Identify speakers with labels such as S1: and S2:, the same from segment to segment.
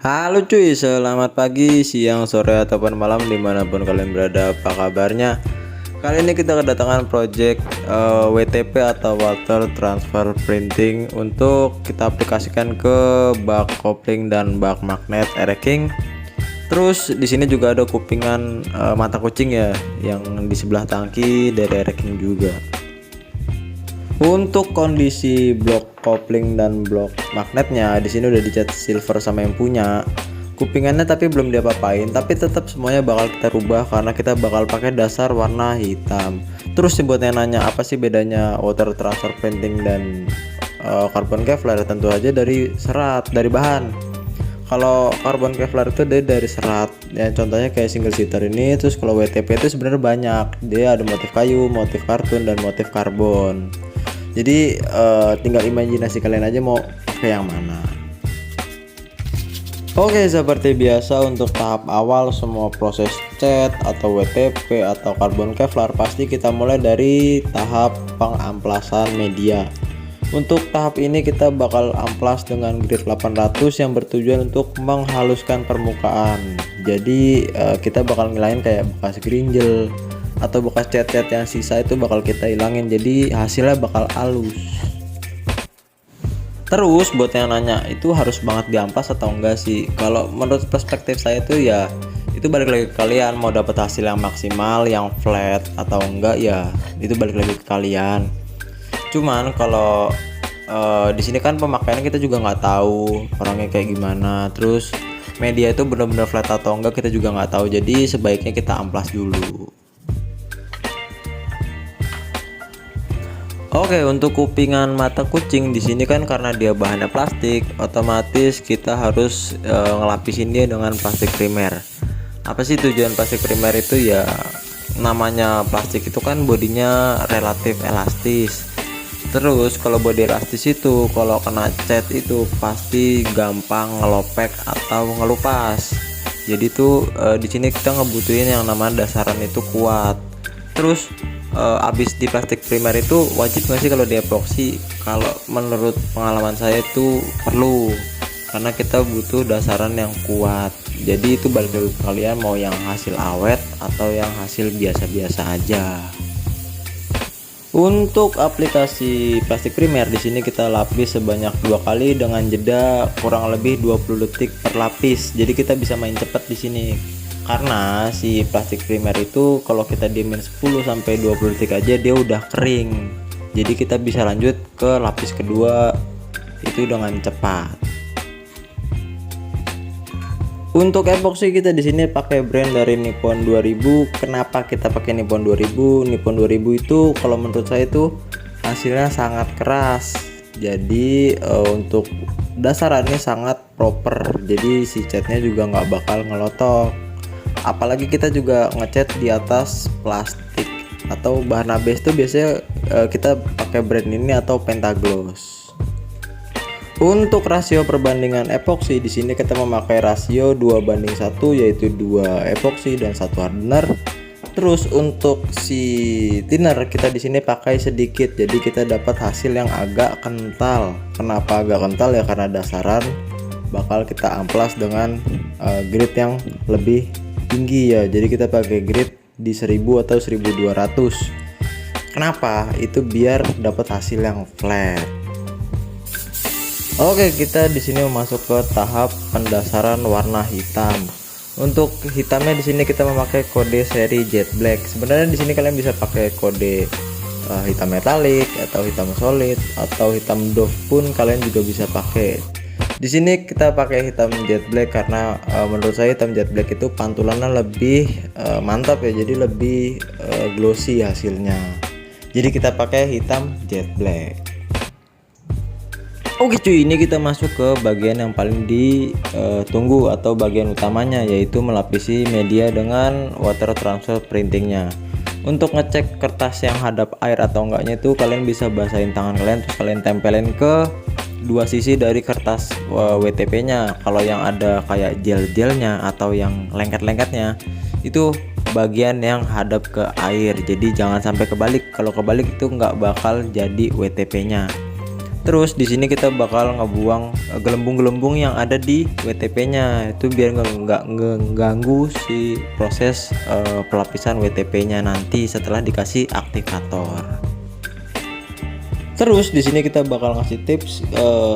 S1: Halo cuy, selamat pagi, siang, sore, ataupun malam dimanapun kalian berada. Apa kabarnya? Kali ini kita kedatangan project WTP atau Water Transfer Printing untuk kita aplikasikan ke bak kopling dan bak magnet Ereking. Terus di sini juga ada kupingan mata kucing ya, yang di sebelah tangki dari Ereking juga. Untuk kondisi blok kopling dan blok magnetnya di sini udah dicat silver sama yang punya. Kupingannya tapi belum diapa-apain, tapi tetap semuanya bakal kita rubah karena kita bakal pakai dasar warna hitam. Terus buat yang nanya apa sih bedanya water transfer printing dan carbon Kevlar, tentu aja dari serat, dari bahan. Kalau carbon Kevlar itu dari serat ya, contohnya kayak single seater ini. Terus kalau WTP itu sebenarnya banyak, dia ada motif kayu, motif kartun, dan motif karbon. Jadi tinggal imajinasi kalian aja mau pakai yang mana. Oke, seperti biasa untuk tahap awal semua proses cat atau WTP atau carbon Kevlar pasti kita mulai dari tahap pengamplasan media. Untuk tahap ini kita bakal amplas dengan grit 800 yang bertujuan untuk menghaluskan permukaan. Jadi kita bakal ngilain kayak bekas gerinjel atau bekas cat-cat yang sisa itu bakal kita hilangin, jadi hasilnya bakal halus. Terus buat yang nanya itu harus banget diamplas atau enggak sih, kalau menurut perspektif saya tuh ya itu balik lagi ke kalian mau dapat hasil yang maksimal, yang flat atau enggak, ya itu balik lagi ke kalian. Cuman kalau di sini kan pemakaiannya kita juga nggak tahu orangnya kayak gimana, terus media itu benar-benar flat atau enggak kita juga nggak tahu, jadi sebaiknya kita amplas dulu. Oke, untuk kupingan mata kucing di sini kan karena dia bahannya plastik, otomatis kita harus ngelapisin dia dengan plastik primer. Apa sih tujuan plastik primer itu? Ya namanya plastik itu kan bodinya relatif elastis. Terus kalau bodi elastis itu kalau kena cat itu pasti gampang ngelopek atau ngelupas. Jadi tuh di sini kita ngebutuhin yang namanya dasaran itu kuat. Terus abis di plastik primer itu wajib nggak sih kalau di epoxy? Kalau menurut pengalaman saya itu perlu, karena kita butuh dasaran yang kuat. Jadi itu balik lagi ke kalian mau yang hasil awet atau yang hasil biasa-biasa aja. Untuk aplikasi plastik primer di sini kita lapis sebanyak 2 kali dengan jeda kurang lebih 20 detik per lapis. Jadi kita bisa main cepat di sini. Karena si plastik primer itu kalau kita diemin 10 sampai 20 detik aja dia udah kering. Jadi kita bisa lanjut ke lapis kedua itu dengan cepat. Untuk epoxy kita di sini pakai brand dari Nippon 2000. Kenapa kita pakai Nippon 2000? Nippon 2000 itu kalau menurut saya itu hasilnya sangat keras. Jadi untuk dasarannya sangat proper. Jadi si catnya juga nggak bakal ngelotok. Apalagi kita juga ngecat di atas plastik atau bahan ABS itu biasanya kita pakai brand ini atau Pentagloss. Untuk rasio perbandingan epoxy di sini kita memakai rasio 2:1, yaitu 2 epoxy dan 1 hardener. Terus untuk si thinner kita di sini pakai sedikit, jadi kita dapat hasil yang agak kental. Kenapa agak kental ya? Karena dasaran bakal kita amplas dengan grit yang lebih tinggi ya, jadi kita pakai grit di 1000 atau 1200. Kenapa? Itu biar dapat hasil yang flat. Oke, kita di sini masuk ke tahap pendasaran warna hitam. Untuk hitamnya di sini kita memakai kode seri Jet Black. Sebenarnya di sini kalian bisa pakai kode hitam metalik atau hitam solid atau hitam doff pun kalian juga bisa pakai. Di sini kita pakai hitam jet black karena menurut saya hitam jet black itu pantulannya lebih mantap ya, jadi lebih glossy hasilnya. Jadi kita pakai hitam jet black. Oke cuy, ini kita masuk ke bagian yang paling ditunggu atau bagian utamanya, yaitu melapisi media dengan water transfer printingnya. Untuk ngecek kertas yang hadap air atau enggaknya itu kalian bisa basahin tangan kalian, terus kalian tempelin ke dua sisi dari kertas WTP nya. Kalau yang ada kayak gel-gelnya atau yang lengket-lengketnya itu bagian yang hadap ke air, jadi jangan sampai kebalik. Kalau kebalik itu nggak bakal jadi WTP nya. Terus di sini kita bakal ngebuang gelembung-gelembung yang ada di WTP-nya itu biar nggak ngeganggu si proses pelapisan WTP-nya nanti setelah dikasih aktivator. Terus di sini kita bakal ngasih tips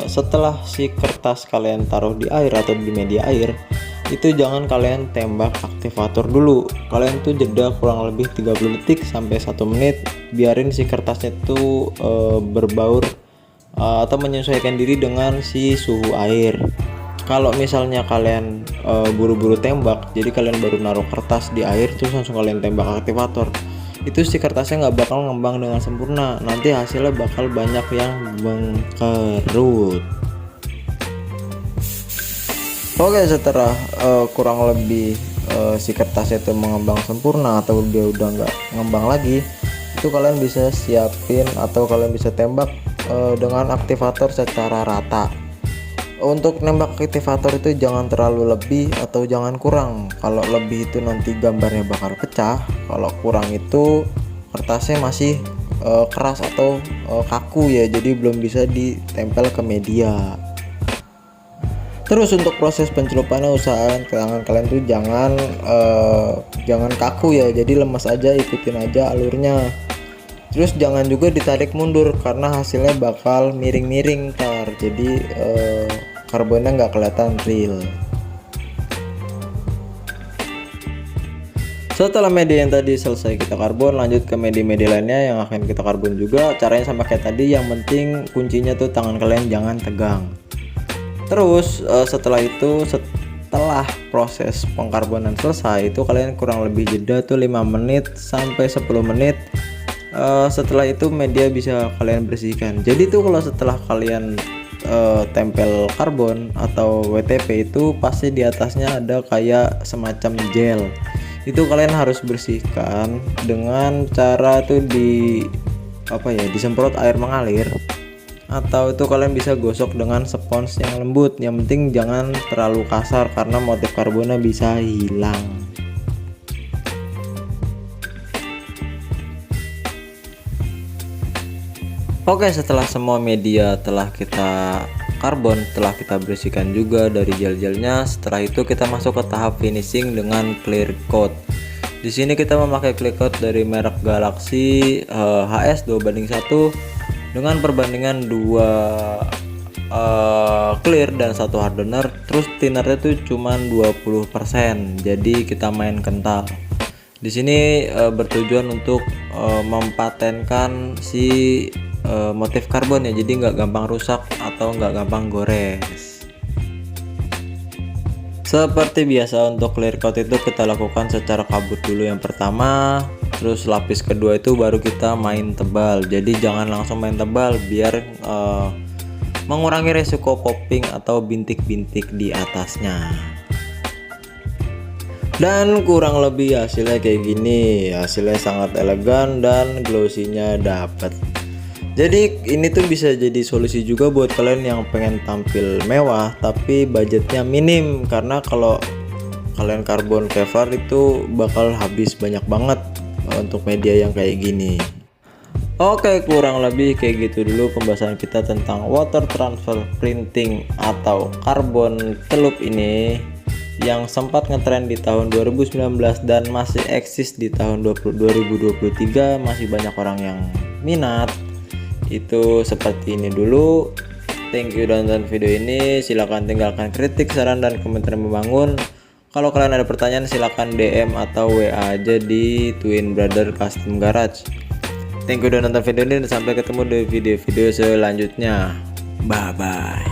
S1: setelah si kertas kalian taruh di air atau di media air, itu jangan kalian tembak aktivator dulu. Kalian tuh jeda kurang lebih 30 detik sampai 1 menit, biarin si kertasnya tuh berbaur atau menyesuaikan diri dengan si suhu air. Kalau misalnya kalian buru-buru tembak, jadi kalian baru naruh kertas di air terus langsung kalian tembak aktivator, itu si kertasnya nggak bakal ngembang dengan sempurna, nanti hasilnya bakal banyak yang bengkerut. Oke, setelah kurang lebih si kertasnya itu mengembang sempurna atau dia udah nggak ngembang lagi, itu kalian bisa siapin atau kalian bisa tembak dengan aktivator secara rata. Untuk nembak aktivator itu jangan terlalu lebih atau jangan kurang. Kalau lebih itu nanti gambarnya bakal pecah, kalau kurang itu kertasnya masih keras atau kaku ya, jadi belum bisa ditempel ke media. Terus untuk proses pencelupannya usahakan tangan kalian tuh jangan kaku ya, jadi lemas aja, ikutin aja alurnya. Terus jangan juga ditarik mundur karena hasilnya bakal miring-miring ntar, jadi karbonnya nggak kelihatan real. Setelah media yang tadi selesai kita karbon, lanjut ke media-media lainnya yang akan kita karbon juga. Caranya sama kayak tadi, yang penting kuncinya tuh tangan kalian jangan tegang. Terus setelah proses pengkarbonan selesai, itu kalian kurang lebih jeda tuh 5 menit sampai 10 menit. Setelah itu media bisa kalian bersihkan. Jadi tuh kalau setelah kalian tempel karbon atau WTP itu pasti di atasnya ada kayak semacam gel. Itu kalian harus bersihkan dengan cara tuh disemprot air mengalir, atau itu kalian bisa gosok dengan spons yang lembut. Yang penting jangan terlalu kasar karena motif karbonnya bisa hilang. Oke, setelah semua media telah kita karbon, telah kita bersihkan juga dari gel-gelnya, setelah itu kita masuk ke tahap finishing dengan clear coat. Di sini kita memakai clear coat dari merek Galaxy HS 2:1 dengan perbandingan 2 clear dan 1 hardener. Terus thinnernya tuh cuman 20%, jadi kita main kental. Di sini bertujuan untuk mempatenkan si motif karbon ya, jadi nggak gampang rusak atau nggak gampang gores. Seperti biasa untuk clear coat itu kita lakukan secara kabut dulu yang pertama, terus lapis kedua itu baru kita main tebal. Jadi jangan langsung main tebal biar mengurangi resiko popping atau bintik-bintik di atasnya. Dan kurang lebih hasilnya kayak gini, hasilnya sangat elegan dan glossy-nya dapet. Jadi ini tuh bisa jadi solusi juga buat kalian yang pengen tampil mewah tapi budgetnya minim, karena kalau kalian karbon Kevlar itu bakal habis banyak banget untuk media yang kayak gini. Oke, kurang lebih kayak gitu dulu pembahasan kita tentang water transfer printing atau karbon celup ini yang sempat ngetrend di tahun 2019 dan masih eksis di tahun 2023, masih banyak orang yang minat. Itu seperti ini dulu. Thank you udah nonton video ini. Silahkan tinggalkan kritik, saran, dan komentar yang membangun. Kalau kalian ada pertanyaan silahkan DM atau WA aja di Twin Brother Custom Garage. Thank you udah nonton video ini dan sampai ketemu di video-video selanjutnya. Bye bye.